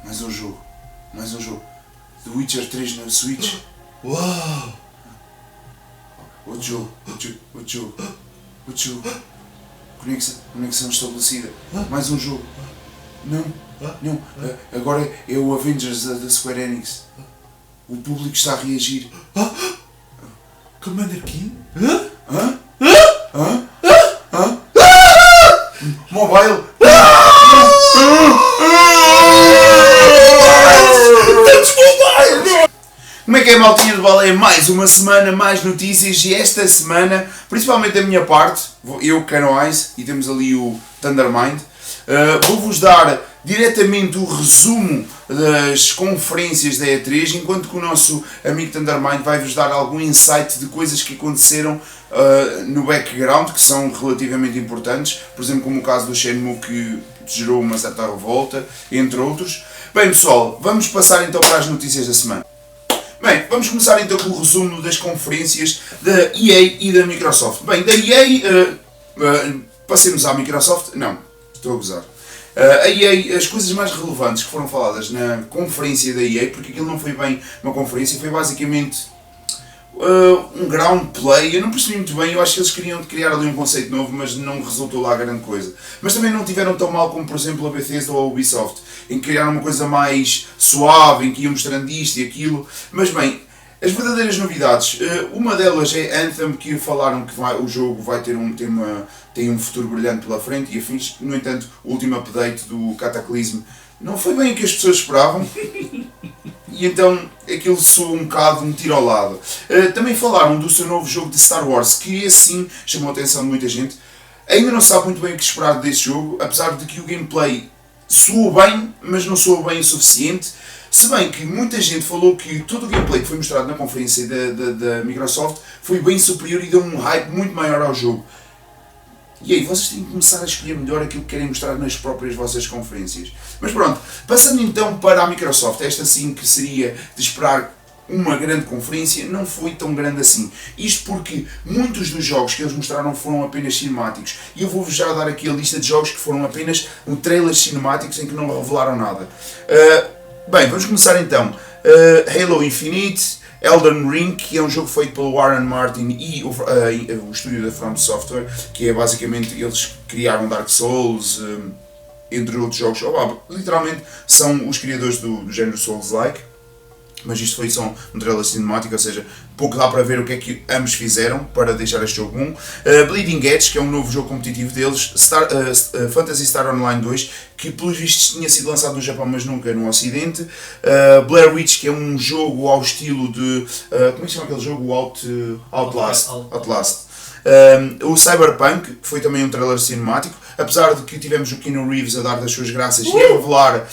Mais um jogo. The Witcher 3 na Switch. Uau! Outro jogo. Conexão estabelecida. Mais um jogo. Não. Agora é o Avengers da Square Enix. O público está a reagir. Commander King? Mobile. Como é que é, maltinha de baleia? Mais uma semana, mais notícias, e esta semana, principalmente da minha parte, eu, Canoise, e temos ali o Thundermind, vou-vos dar diretamente o resumo das conferências da E3, enquanto que o nosso amigo Thundermind vai-vos dar algum insight de coisas que aconteceram no background, que são relativamente importantes, por exemplo, como o caso do Shenmue, que gerou uma certa revolta, entre outros. Bem, pessoal, vamos passar então para as notícias da semana. Bem, vamos começar então com o resumo das conferências da EA e da Microsoft. Bem, da EA, passemos à Microsoft. Não, estou a gozar. A EA, as coisas mais relevantes que foram faladas na conferência da EA, porque aquilo não foi bem uma conferência, foi basicamente um ground play. Eu não percebi muito bem, eu acho que eles queriam criar ali um conceito novo, mas não resultou lá grande coisa. Mas também não tiveram tão mal como, por exemplo, a Bethesda ou a Ubisoft, em que criaram uma coisa mais suave, em que iam mostrando isto e aquilo. Mas bem, as verdadeiras novidades, uma delas é Anthem, que falaram que o jogo vai tem um futuro brilhante pela frente e afins. No entanto, o último update do Cataclysm não foi bem o que as pessoas esperavam. E então aquilo soou um bocado um tiro ao lado. Também falaram do seu novo jogo de Star Wars, que assim chamou a atenção de muita gente. Ainda não se sabe muito bem o que esperar desse jogo, apesar de que o gameplay soou bem, mas não soou bem o suficiente. Se bem que muita gente falou que todo o gameplay que foi mostrado na conferência da Microsoft foi bem superior e deu um hype muito maior ao jogo. E aí, vocês têm que começar a escolher melhor aquilo que querem mostrar nas próprias vossas conferências. Mas pronto, passando então para a Microsoft, esta sim que seria de esperar uma grande conferência, não foi tão grande assim. Isto porque muitos dos jogos que eles mostraram foram apenas cinemáticos. E eu vou-vos já dar aqui a lista de jogos que foram apenas trailers cinemáticos em que não revelaram nada. Bem, vamos começar então. Halo Infinite, Elden Ring, que é um jogo feito pelo Warren Martin e o estúdio da From Software, que é basicamente, eles criaram Dark Souls, entre outros jogos. Literalmente são os criadores do género Souls-like. Mas isto foi só um trailer cinemático, ou seja, pouco dá para ver o que é que ambos fizeram para deixar este jogo bom. Bleeding Edge, que é um novo jogo competitivo deles. Phantasy Star Online 2, que pelos vistos tinha sido lançado no Japão, mas nunca no Ocidente. Blair Witch, que é um jogo ao estilo de... como é que se chama aquele jogo? Outlast. O Cyberpunk, que foi também um trailer cinemático. Apesar de que tivemos o Keanu Reeves a dar das suas graças e a revelar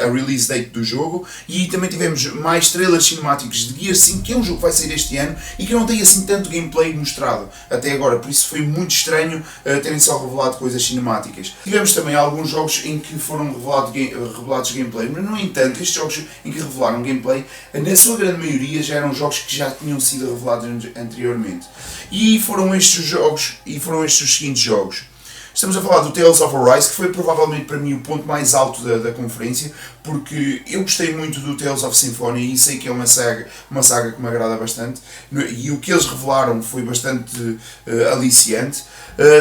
a release date do jogo, e também tivemos mais trailers cinemáticos de Gear 5, que é um jogo que vai sair este ano e que não tem assim tanto gameplay mostrado até agora, por isso foi muito estranho terem só revelado coisas cinemáticas. Tivemos também alguns jogos em que foram revelados gameplay, mas no entanto estes jogos em que revelaram gameplay, na sua grande maioria já eram jogos que já tinham sido revelados anteriormente. E foram estes os seguintes jogos. Estamos a falar do Tales of Arise, que foi provavelmente para mim o ponto mais alto da conferência, porque eu gostei muito do Tales of Symphonia e sei que é uma saga que me agrada bastante, e o que eles revelaram foi bastante aliciante.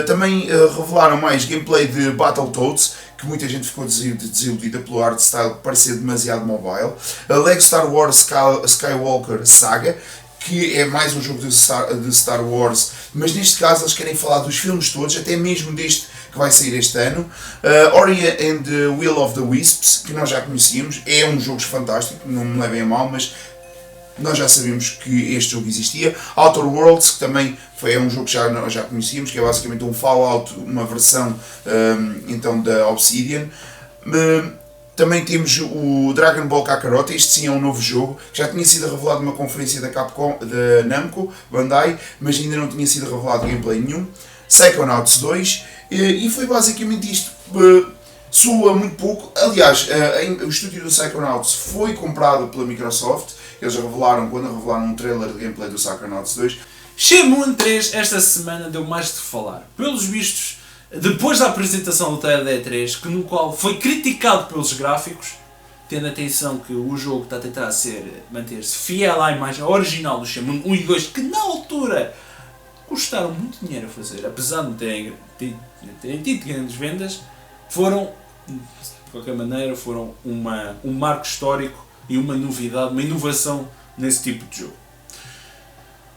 Também revelaram mais gameplay de Battletoads, que muita gente ficou desiludida pelo art style parecer demasiado mobile. Lego Star Wars Skywalker Saga, que é mais um jogo de Star Wars, mas neste caso eles querem falar dos filmes todos, até mesmo deste que vai sair este ano. Ori and the Will of the Wisps, que nós já conhecíamos, é um jogo fantástico, não me levem a mal, mas nós já sabíamos que este jogo existia. Outer Worlds, que também é um jogo que nós já conhecíamos, que é basicamente um Fallout, uma versão então da Obsidian. Também temos o Dragon Ball Kakarot, este sim é um novo jogo, que já tinha sido revelado numa conferência da Capcom, da Namco, Bandai, mas ainda não tinha sido revelado gameplay nenhum. Psychonauts 2, e foi basicamente isto. Soa muito pouco. Aliás, o estúdio do Psychonauts foi comprado pela Microsoft, eles quando revelaram um trailer de gameplay do Psychonauts 2. Shenmue 3 esta semana deu mais de falar. Pelos vistos, depois da apresentação do trailer da E3, no qual foi criticado pelos gráficos, tendo atenção que o jogo está a tentar manter-se fiel à imagem original do Shenmue 1 e 2, que na altura custaram muito dinheiro a fazer, apesar de não terem tido grandes vendas, foram, de qualquer maneira, foram um marco histórico e uma novidade, uma inovação nesse tipo de jogo.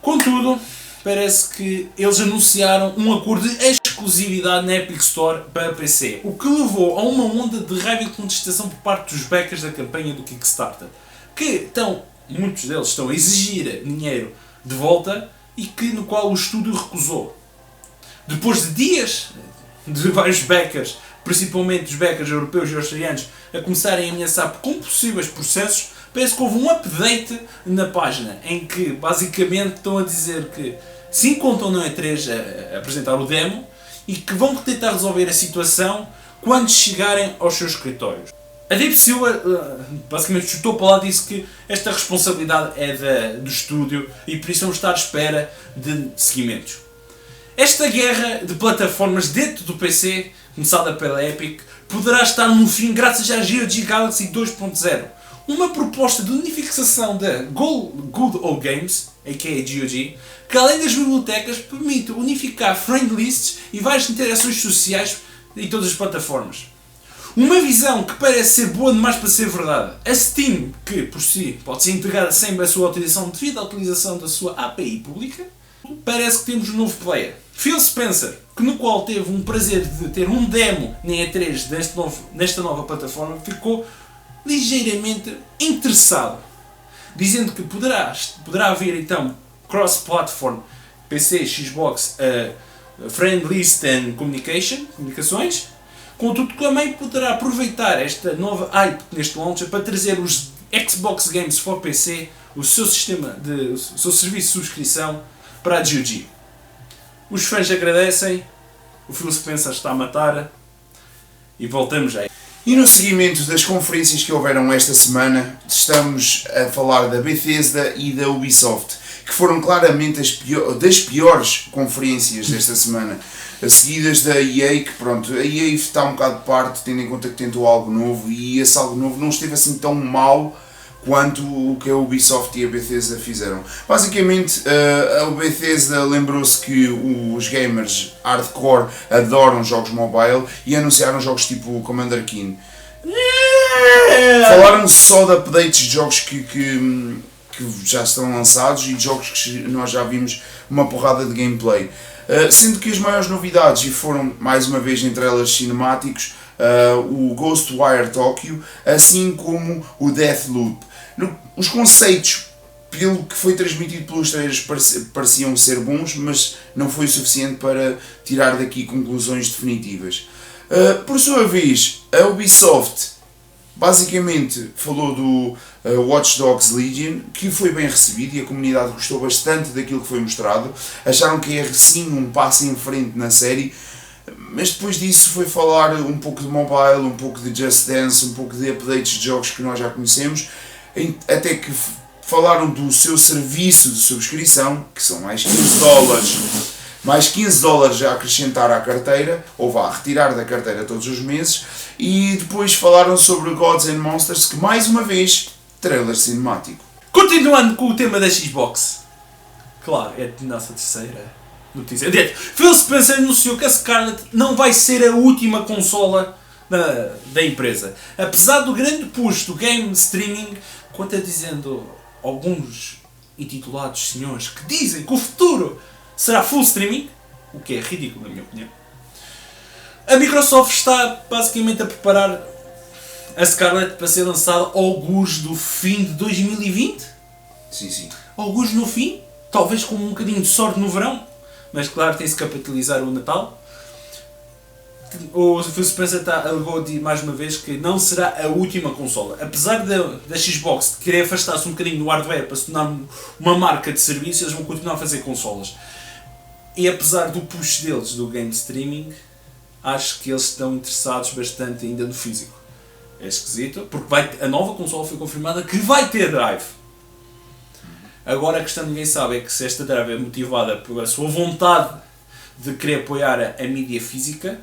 Contudo, parece que eles anunciaram um acordo de exclusividade na Epic Store para PC, o que levou a uma onda de raiva e contestação por parte dos backers da campanha do Kickstarter, que muitos deles estão a exigir dinheiro de volta e no qual o estúdio recusou. Depois de dias de vários backers, principalmente os backers europeus e australianos, a começarem a ameaçar com possíveis processos, parece que houve um update na página em que basicamente estão a dizer que se encontram no E3 a apresentar o demo e que vão tentar resolver a situação quando chegarem aos seus escritórios. A Deep Silver basicamente chutou para lá e disse que esta responsabilidade é do estúdio e por isso vamos estar à espera de seguimentos. Esta guerra de plataformas dentro do PC, começada pela Epic, poderá estar no fim graças à GOG Galaxy 2.0, uma proposta de unificação da Good Old Games, a.k.a. GOG, que além das bibliotecas permite unificar friend lists e várias interações sociais em todas as plataformas. Uma visão que parece ser boa demais para ser verdade. A Steam, que por si pode ser integrada sem a sua utilização devido à utilização da sua API pública, parece que temos um novo player. Phil Spencer, no qual teve um prazer de ter um demo na E3 nesta nova plataforma, ficou ligeiramente interessado, dizendo que poderá haver então cross-platform PC, Xbox, Friend List and comunicações. Contudo, também poderá aproveitar esta nova hype neste launcher para trazer os Xbox Games for PC, o seu serviço de subscrição para a GOG. Os fãs agradecem, o Phil Spencer está a matar e voltamos aí. E no seguimento das conferências que houveram esta semana, estamos a falar da Bethesda e da Ubisoft, que foram claramente das piores conferências desta semana, seguidas da EA, que pronto, a EA está um bocado de parte, tendo em conta que tentou algo novo, e esse algo novo não esteve assim tão mal quanto o que a Ubisoft e a Bethesda fizeram. Basicamente, a Bethesda lembrou-se que os gamers hardcore adoram jogos mobile e anunciaram jogos tipo Commander Keen. Falaram só de updates de jogos que já estão lançados e de jogos que nós já vimos uma porrada de gameplay. Sendo que as maiores novidades, e foram mais uma vez entre elas cinemáticos, o Ghostwire Tokyo, assim como o Deathloop. Os conceitos, pelo que foi transmitido pelos trailers, pareciam ser bons, mas não foi o suficiente para tirar daqui conclusões definitivas. Por sua vez, a Ubisoft basicamente falou do Watch Dogs Legion, que foi bem recebido e a comunidade gostou bastante daquilo que foi mostrado. Acharam que é sim um passo em frente na série, mas depois disso foi falar um pouco de mobile, um pouco de Just Dance, um pouco de updates de jogos que nós já conhecemos, até que falaram do seu serviço de subscrição, que são mais $15 a acrescentar à carteira, ou vá retirar da carteira todos os meses, e depois falaram sobre Gods and Monsters, que mais uma vez, trailer cinemático. Continuando com o tema da Xbox, claro, é a nossa terceira notícia. Phil Spencer anunciou que a Scarlett não vai ser a última consola da empresa. Apesar do grande push do game streaming, quanto a dizendo alguns intitulados senhores que dizem que o futuro será full streaming, o que é ridículo na minha opinião, a Microsoft está basicamente a preparar a Scarlett para ser lançada alguns do fim de 2020. Sim. Alguns no fim, talvez com um bocadinho de sorte no verão, mas claro, tem-se que capitalizar o Natal. O Phil Spencer alegou mais uma vez que não será a última consola. Apesar da Xbox querer afastar-se um bocadinho do hardware para se tornar uma marca de serviço, eles vão continuar a fazer consolas. E apesar do push deles do game streaming, acho que eles estão interessados bastante ainda no físico. É esquisito, porque a nova consola foi confirmada que vai ter drive. Agora a questão que ninguém sabe é que se esta drive é motivada pela sua vontade de querer apoiar a mídia física,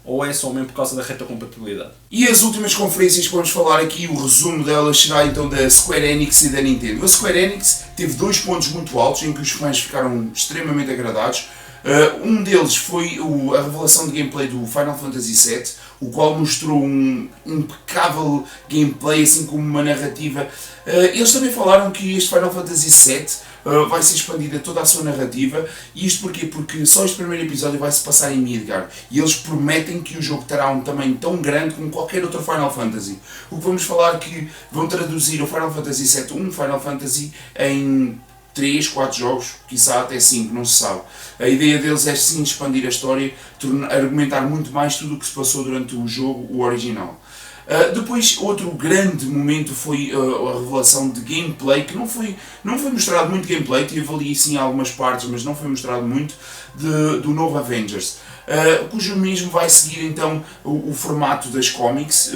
ou é só mesmo por causa da retrocompatibilidade? E as últimas conferências que vamos falar aqui, o resumo delas será então da Square Enix e da Nintendo. A Square Enix teve 2 pontos muito altos em que os fãs ficaram extremamente agradados. Um deles foi a revelação de gameplay do Final Fantasy VII, o qual mostrou um impecável gameplay, assim como uma narrativa. Eles também falaram que este Final Fantasy VII vai ser expandida toda a sua narrativa. E isto porquê? Porque só este primeiro episódio vai se passar em Midgar e eles prometem que o jogo terá um tamanho tão grande como qualquer outro Final Fantasy. O que vamos falar é que vão traduzir o Final Fantasy VII, um Final Fantasy, em 3, 4 jogos, quiçá até 5, não se sabe. A ideia deles é sim expandir a história, argumentar muito mais tudo o que se passou durante o jogo, o original. Depois, outro grande momento foi a revelação de gameplay, que não foi mostrado muito gameplay, tive ali sim algumas partes, mas não foi mostrado muito, do novo Avengers, cujo mesmo vai seguir então o formato das comics,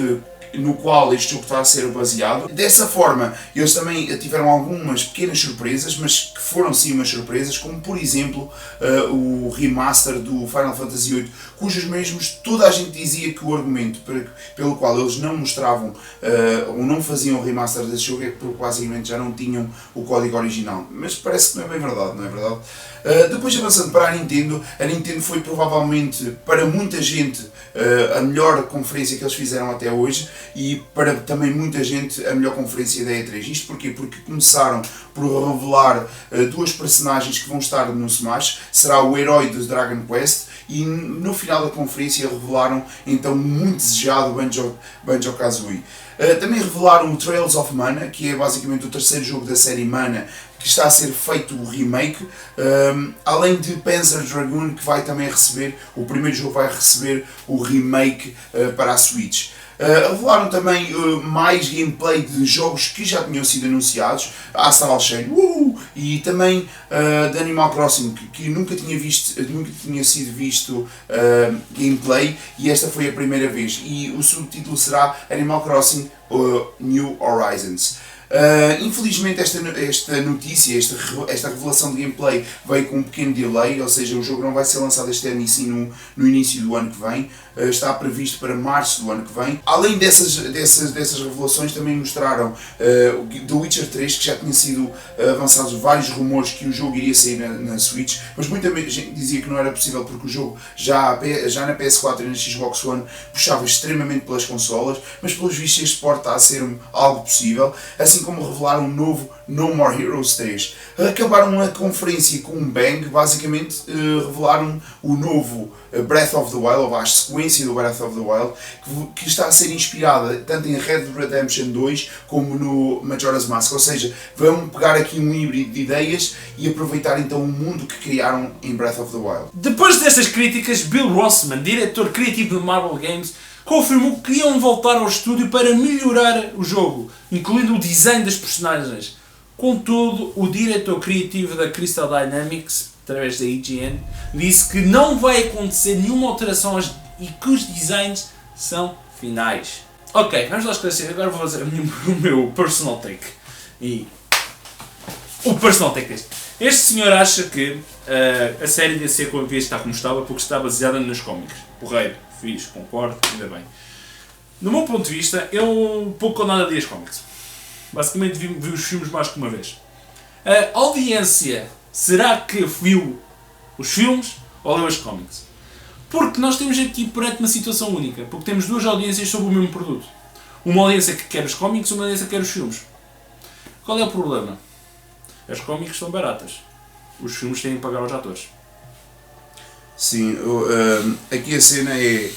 no qual este jogo está a ser baseado. Dessa forma, eles também tiveram algumas pequenas surpresas, mas que foram sim umas surpresas, como por exemplo o remaster do Final Fantasy VIII, cujos mesmos toda a gente dizia que o argumento pelo qual eles não mostravam ou não faziam o remaster desse jogo é porque basicamente já não tinham o código original. Mas parece que não é bem verdade, não é verdade? Depois, avançando para a Nintendo foi provavelmente para muita gente a melhor conferência que eles fizeram até hoje, e para também muita gente a melhor conferência da E3. Isto porquê? Porque começaram por revelar 2 personagens que vão estar no Smash. Será o herói do Dragon Quest, e no final da conferência revelaram então o muito desejado Banjo-Kazooie. Também revelaram o Trails of Mana, que é basicamente o terceiro jogo da série Mana, que está a ser feito o remake, além de Panzer Dragoon, que vai também receber, o primeiro jogo vai receber o remake para a Switch. Revelaram também mais gameplay de jogos que já tinham sido anunciados, Astral Chain, e também de Animal Crossing, que nunca tinha sido visto gameplay, e esta foi a primeira vez, e o subtítulo será Animal Crossing New Horizons. Infelizmente esta notícia, esta revelação de gameplay veio com um pequeno delay, ou seja, o jogo não vai ser lançado este ano e sim no início do ano que vem, está previsto para março do ano que vem. Além dessas revelações, também mostraram The Witcher 3, que já tinha sido avançados vários rumores que o jogo iria sair na Switch, mas muita gente dizia que não era possível porque o jogo já na PS4 e na Xbox One puxava extremamente pelas consolas, mas pelos vistos este port está a ser algo possível, assim como revelaram um novo No More Heroes 3. Acabaram a conferência com um bang, basicamente revelaram o novo Breath of the Wild, ou a sequência do Breath of the Wild, que está a ser inspirada tanto em Red Dead Redemption 2 como no Majora's Mask, ou seja, vão pegar aqui um híbrido de ideias e aproveitar então o mundo que criaram em Breath of the Wild. Depois destas críticas, Bill Rossman, diretor criativo de Marvel Games, confirmou que queriam voltar ao estúdio para melhorar o jogo, incluindo o design das personagens. Contudo, o diretor criativo da Crystal Dynamics, através da IGN, disse que não vai acontecer nenhuma alteração e que os designs são finais. Ok, vamos lá esclarecer. Agora vou fazer o meu personal take. E o personal take deste. Este senhor acha que a série DC está como estava porque está baseada nos cómics. Porreiro, fixe, concordo, ainda bem. No meu ponto de vista, eu pouco ou nada li as cómics. Basicamente vi os filmes mais que uma vez. A audiência, será que viu os filmes ou leu as cómics? Porque nós temos aqui perante uma situação única. Porque temos 2 audiências sobre o mesmo produto. Uma audiência que quer os cómics e uma audiência que quer os filmes. Qual é o problema? As cómics são baratas. Os filmes têm que pagar aos atores. Sim, aqui a cena é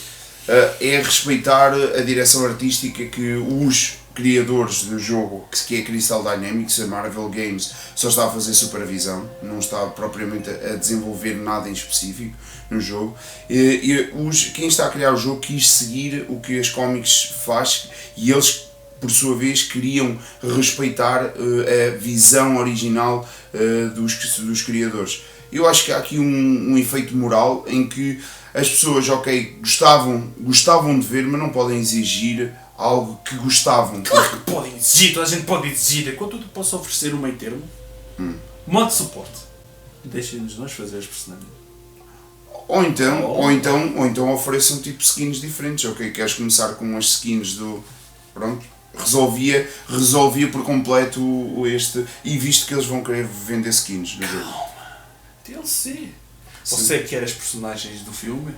respeitar a direção artística que os criadores do jogo, que é a Crystal Dynamics, a Marvel Games, só está a fazer supervisão, não está propriamente a desenvolver nada em específico no jogo. Quem está a criar o jogo quis seguir o que as cómics faz, e eles, por sua vez, queriam respeitar a visão original dos criadores. Eu acho que há aqui um efeito moral em que as pessoas, ok, gostavam de ver, mas não podem exigir algo que gostavam. Claro que podem exigir, toda a gente pode exigir. Contudo, posso oferecer um meio termo. Modo de suporte. Deixem-nos nós fazer as personagens. Ou então ofereçam tipo skins diferentes. Ok, queres começar com as skins do. Pronto. Resolvia por completo este. E visto que eles vão querer vender skins no jogo. DLC. Você quer as personagens do filme?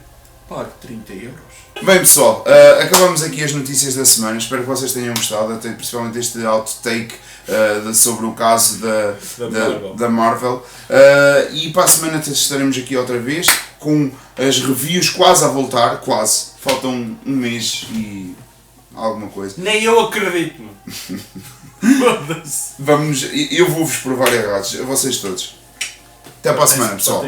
Pague 30 euros. Bem pessoal, acabamos aqui as notícias da semana. Espero que vocês tenham gostado, até principalmente este outtake sobre o caso da Marvel. E para a semana estaremos aqui outra vez com as reviews quase a voltar. Quase. Faltam um mês e alguma coisa. Nem eu acredito. Eu vou-vos provar errados, a vocês todos. Até para a semana, pessoal.